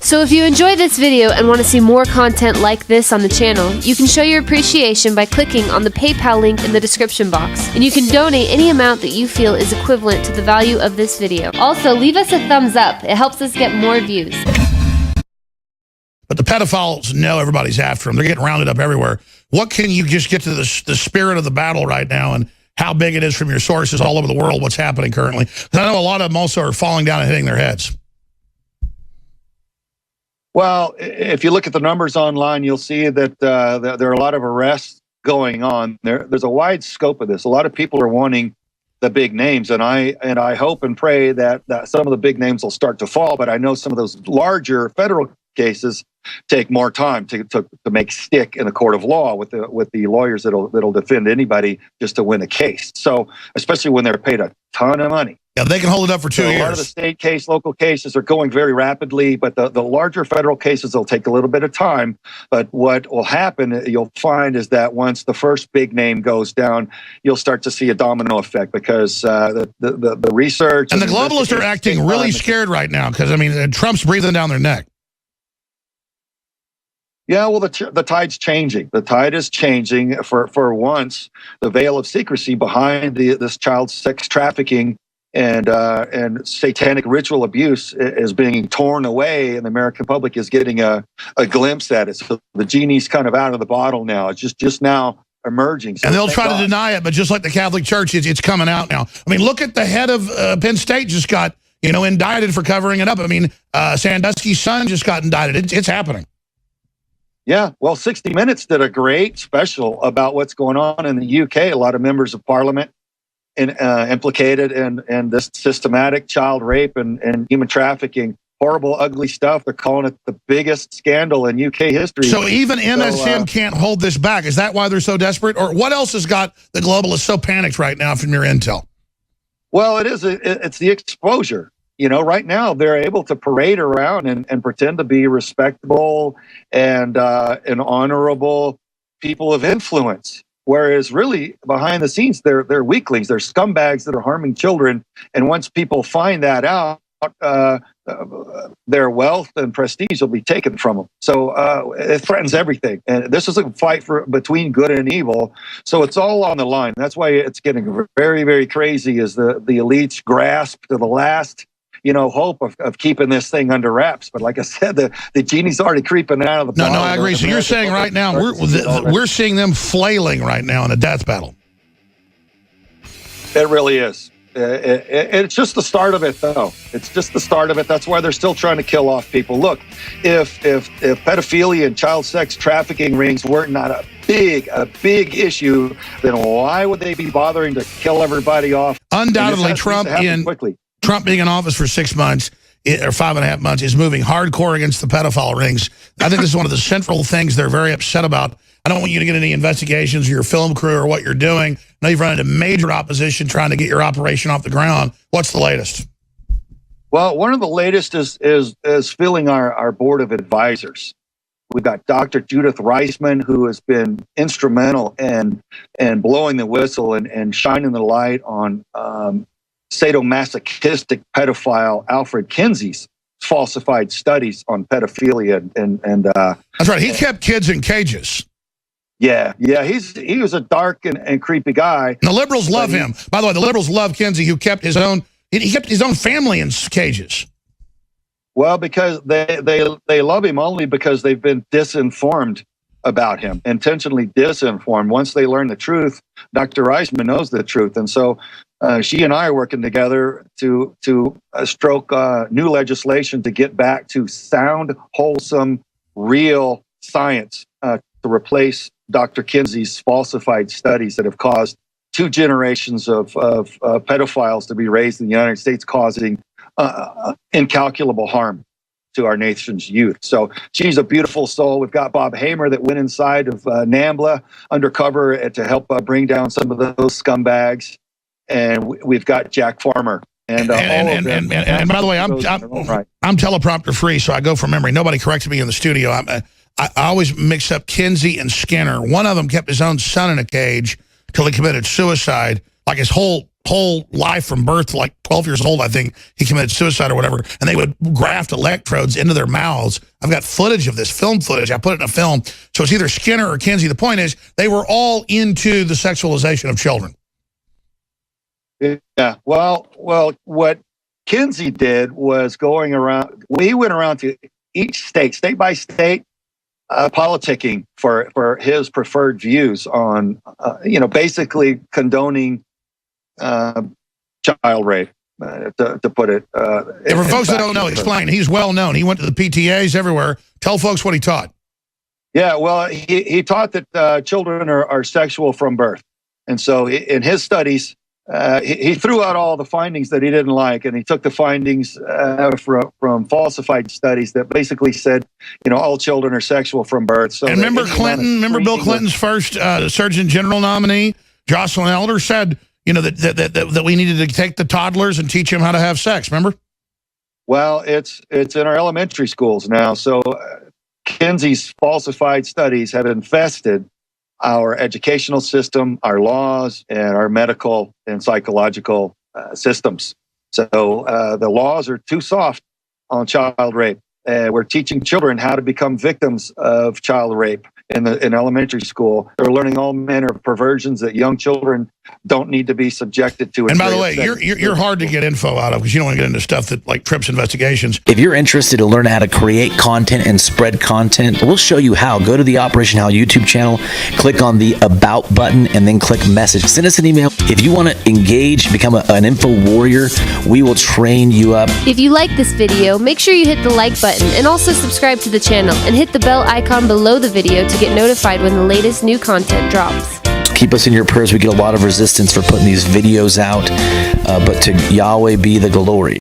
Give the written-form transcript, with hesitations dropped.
So if you enjoyed this video and want to see more content like this on the channel, you can show your appreciation by clicking on the PayPal link in the description box. And you can donate any amount that you feel is equivalent to the value of this video. Also, leave us a thumbs up. It helps us get more views. But the pedophiles know everybody's after them. They're getting rounded up everywhere. What can you just get to the spirit of the battle right now and how big it is from your sources all over the world, what's happening currently? I know a lot of them also are falling down and hitting their heads. Well, if you look at the numbers online, you'll see that there are a lot of arrests going on. There's a wide scope of this. A lot of people are wanting the big names, and I hope and pray that some of the big names will start to fall. But I know some of those larger federal cases take more time to make stick in a court of law with the lawyers that'll defend anybody just to win a case. So especially when they're paid a ton of money. Yeah, they can hold it up for 2 years. A lot of the state case, local cases are going very rapidly, but the larger federal cases will take a little bit of time. But what will happen, you'll find, is that once the first big name goes down, you'll start to see a domino effect because the research... And the globalists are acting really scared right now because, I mean, Trump's breathing down their neck. Yeah, well, the tide's changing. The tide is changing. For once, the veil of secrecy behind this child sex trafficking and satanic ritual abuse is being torn away, and the American public is getting a glimpse at it. So the genie's kind of out of the bottle now. It's just now emerging. So and they'll try to deny it, but just like the Catholic Church, it's coming out now. I mean, look at the head of Penn State just got, indicted for covering it up. I mean, Sandusky's son just got indicted. It's happening. Yeah, well, 60 Minutes did a great special about what's going on in the UK. A lot of members of parliament implicated in this systematic child rape and human trafficking. Horrible, ugly stuff. They're calling it the biggest scandal in UK history. So even MSM can't hold this back. Is that why they're so desperate? Or what else has got the globalists so panicked right now from your intel? Well, it's the exposure. Right now they're able to parade around and pretend to be respectable and honorable people of influence. Whereas really behind the scenes, they're weaklings. They're scumbags that are harming children. And once people find that out, their wealth and prestige will be taken from them. So it threatens everything. And this is a fight between good and evil. So it's all on the line. That's why it's getting very, very crazy as the elites grasp to the last hope of keeping this thing under wraps. But like I said, the genie's already creeping out of the bottle. No, I agree. So you're saying right now, we're seeing them flailing right now in a death battle. It really is. It's just the start of it, though. It's just the start of it. That's why they're still trying to kill off people. Look, if pedophilia and child sex trafficking rings weren't not a big issue, then why would they be bothering to kill everybody off? Undoubtedly, Trump being in office for 6 months or 5.5 months is moving hardcore against the pedophile rings. I think this is one of the central things they're very upset about. I don't want you to get any investigations of your film crew or what you're doing. I know you've run into major opposition trying to get your operation off the ground. What's the latest? Well, one of the latest is filling our board of advisors. We've got Dr. Judith Reisman, who has been instrumental in blowing the whistle and shining the light on sadomasochistic pedophile Alfred Kinsey's falsified studies on pedophilia and that's right. He kept kids in cages. Yeah. He was a dark and creepy guy. And the liberals love him. By the way, the liberals love Kinsey, who kept his own. He kept his own family in cages. Well, because they love him only because they've been disinformed about him, intentionally disinformed. Once they learn the truth, Dr. Reisman knows the truth, and so. She and I are working together to stroke new legislation to get back to sound, wholesome, real science to replace Dr. Kinsey's falsified studies that have caused 2 generations of pedophiles to be raised in the United States, causing incalculable harm to our nation's youth. So she's a beautiful soul. We've got Bob Hamer that went inside of NAMBLA undercover to help bring down some of those scumbags. And we've got Jack Farmer. And by the way, I'm teleprompter free, so I go from memory. Nobody corrected me in the studio. I always mix up Kinsey and Skinner. One of them kept his own son in a cage till he committed suicide. Like his whole whole life from birth to like 12 years old, I think he committed suicide or whatever, and they would graft electrodes into their mouths. I've got footage of this, film footage. I put it in a film. So it's either Skinner or Kinsey. The point is, they were all into the sexualization of children. Yeah, well, what Kinsey did was going around, we went around to each state by state, politicking for his preferred views on, basically condoning child rape, to put it. And for folks that don't know, explain. He's well known. He went to the PTAs everywhere. Tell folks what he taught. Yeah, well, he taught that children are sexual from birth. And so in his studies, he threw out all the findings that he didn't like, and he took the findings from falsified studies that basically said, all children are sexual from birth. So, and remember Clinton? Remember Bill Clinton's first Surgeon General nominee, Jocelyn Elder, said, that we needed to take the toddlers and teach them how to have sex. Remember? Well, it's in our elementary schools now. So Kinsey's falsified studies have infested our educational system, our laws, and our medical and psychological systems. So the laws are too soft on child rape. We're teaching children how to become victims of child rape in elementary school. They're learning all manner of perversions that young children don't need to be subjected to. And by the way, you're hard to get info out of because you don't want to get into stuff that like trips investigations. If you're interested to learn how to create content and spread content, we'll show you how. Go to the Operation How YouTube channel, click on the About button, and then click Message. Send us an email. If you want to engage, become an info warrior, we will train you up. If you like this video, make sure you hit the like button and also subscribe to the channel and hit the bell icon below the video to get notified when the latest new content drops. Keep us in your prayers. We get a lot of resistance for putting these videos out, but to Yahweh be the glory.